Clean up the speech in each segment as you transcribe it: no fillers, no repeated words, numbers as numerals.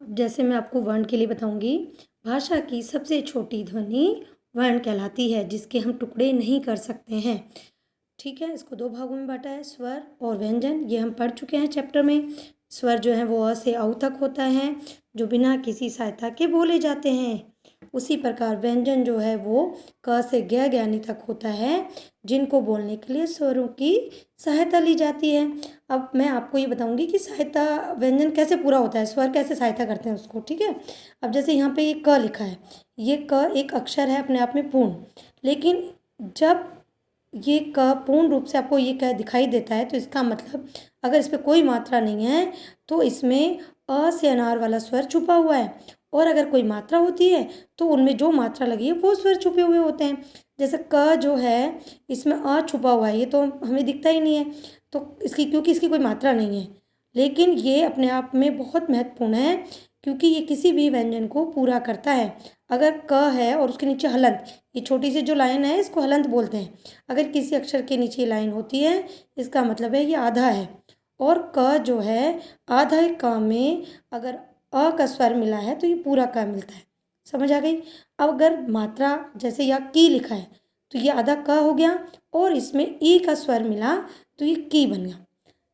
जैसे मैं आपको वर्ण के लिए बताऊंगी, भाषा की सबसे छोटी ध्वनि वर्ण कहलाती है, जिसके हम टुकड़े नहीं कर सकते हैं। ठीक है, इसको दो भागों में बांटा है, स्वर और व्यंजन। ये हम पढ़ चुके हैं चैप्टर में। स्वर जो है वो अ से औ तक होता है, जो बिना किसी सहायता के बोले जाते हैं। उसी प्रकार व्यंजन जो है वो क से ज्ञ ज्ञानी तक होता है, जिनको बोलने के लिए स्वरों की सहायता ली जाती है। अब मैं आपको ये बताऊंगी कि सहायता व्यंजन कैसे पूरा होता है, स्वर कैसे सहायता करते हैं उसको। ठीक है, अब जैसे यहाँ पे ये क लिखा है, ये क एक अक्षर है अपने आप में पूर्ण, लेकिन जब ये क पूर्ण रूप से आपको ये क दिखाई देता है तो इसका मतलब अगर इस पर कोई मात्रा नहीं है तो इसमें अ से अनार वाला स्वर छुपा हुआ है, और अगर कोई मात्रा होती है तो उनमें जो मात्रा लगी है वो स्वर छुपे हुए होते हैं। जैसे क जो है इसमें अ छुपा हुआ है, ये तो हमें दिखता ही नहीं है, तो इसकी क्योंकि इसकी कोई मात्रा नहीं है, लेकिन ये अपने आप में बहुत महत्वपूर्ण है, क्योंकि ये किसी भी व्यंजन को पूरा करता है। अगर क है और उसके नीचे हलंत, ये छोटी सी जो लाइन है इसको हलंत बोलते हैं। अगर किसी अक्षर के नीचे ये लाइन होती है, इसका मतलब है ये आधा है। और क जो है आधा क में अगर अ का स्वर मिला है तो ये पूरा क मिलता है। समझ आ गई। अब अगर मात्रा जैसे यहाँ की लिखा है तो ये आधा क हो गया, और इसमें ई का स्वर मिला तो ये की बन गया।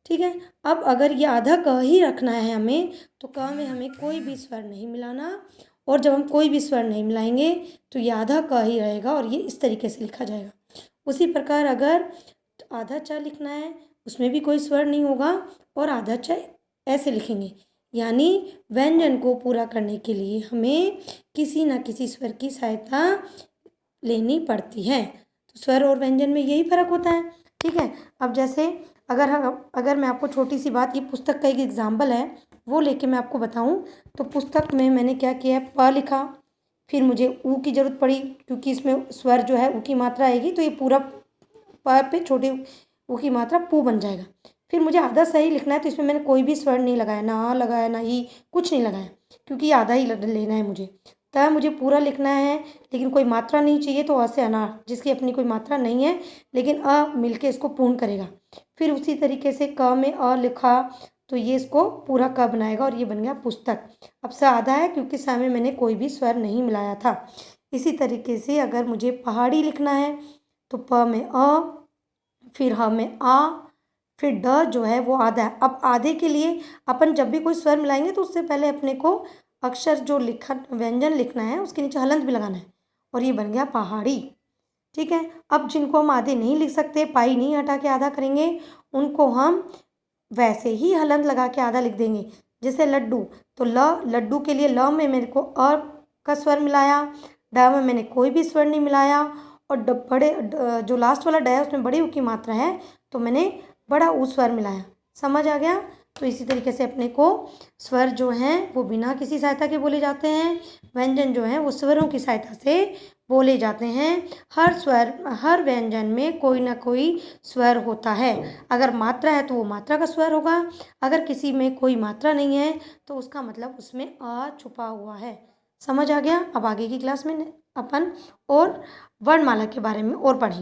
ठीक है, अब अगर ये आधा क ही रखना है हमें, तो क में हमें कोई भी स्वर नहीं मिलाना, और जब हम कोई भी स्वर नहीं मिलाएंगे तो ये आधा क ही रहेगा, और ये इस तरीके से लिखा जाएगा। उसी प्रकार अगर आधा च लिखना है, उसमें भी कोई स्वर नहीं होगा, और आधा च ऐसे लिखेंगे। यानी व्यंजन को पूरा करने के लिए हमें किसी न किसी स्वर की सहायता लेनी पड़ती है। तो स्वर और व्यंजन में यही फर्क होता है। ठीक है, अब जैसे अगर मैं आपको छोटी सी बात, ये पुस्तक का एक एग्जाम्पल है वो लेके मैं आपको बताऊं, तो पुस्तक में मैंने क्या किया है, प लिखा, फिर मुझे ऊ की ज़रूरत पड़ी, क्योंकि इसमें स्वर जो है ऊ की मात्रा आएगी, तो ये पूरा प पे छोटे ऊ की मात्रा पू बन जाएगा। फिर मुझे आधा सही लिखना है, तो इसमें मैंने कोई भी स्वर नहीं लगाया, ना आ लगाया ना ई, कुछ नहीं लगाया, क्योंकि ये आधा ही लेना है मुझे। तब मुझे पूरा लिखना है, लेकिन कोई मात्रा नहीं चाहिए, तो अ से अनार, जिसकी अपनी कोई मात्रा नहीं है, लेकिन अ मिलके इसको पूर्ण करेगा। फिर उसी तरीके से क में अ लिखा, तो ये इसको पूरा क बनाएगा, और ये बन गया पुस्तक। अब स आधा है क्योंकि स में मैंने कोई भी स्वर नहीं मिलाया था। इसी तरीके से अगर मुझे पहाड़ी लिखना है, तो प में अ, फिर ह में आ, फिर ड जो है वो आधा है। अब आधे के लिए अपन जब भी कोई स्वर मिलाएंगे तो उससे पहले अपने को अक्षर जो लिखा व्यंजन लिखना है उसके नीचे हलंत भी लगाना है, और ये बन गया पहाड़ी। ठीक है, अब जिनको हम आधे नहीं लिख सकते, पाई नहीं हटा के आधा करेंगे, उनको हम वैसे ही हलंत लगा के आधा लिख देंगे। जैसे लड्डू, तो लड्डू के लिए ल में मेरे को अ का स्वर मिलाया, ड में मैंने कोई भी स्वर नहीं मिलाया, और जो लास्ट वाला ड है उसमें बड़ी ऊ की मात्रा है, तो मैंने बड़ा ऊ स्वर मिलाया। समझ आ गया। तो इसी तरीके से अपने को स्वर जो हैं वो बिना किसी सहायता के बोले जाते हैं, व्यंजन जो हैं वो स्वरों की सहायता से बोले जाते हैं। हर व्यंजन में कोई ना कोई स्वर होता है। अगर मात्रा है तो वो मात्रा का स्वर होगा, अगर किसी में कोई मात्रा नहीं है तो उसका मतलब उसमें अ छुपा हुआ है। समझ आ गया। अब आगे की क्लास में अपन और वर्णमाला के बारे में और पढ़ेंगे।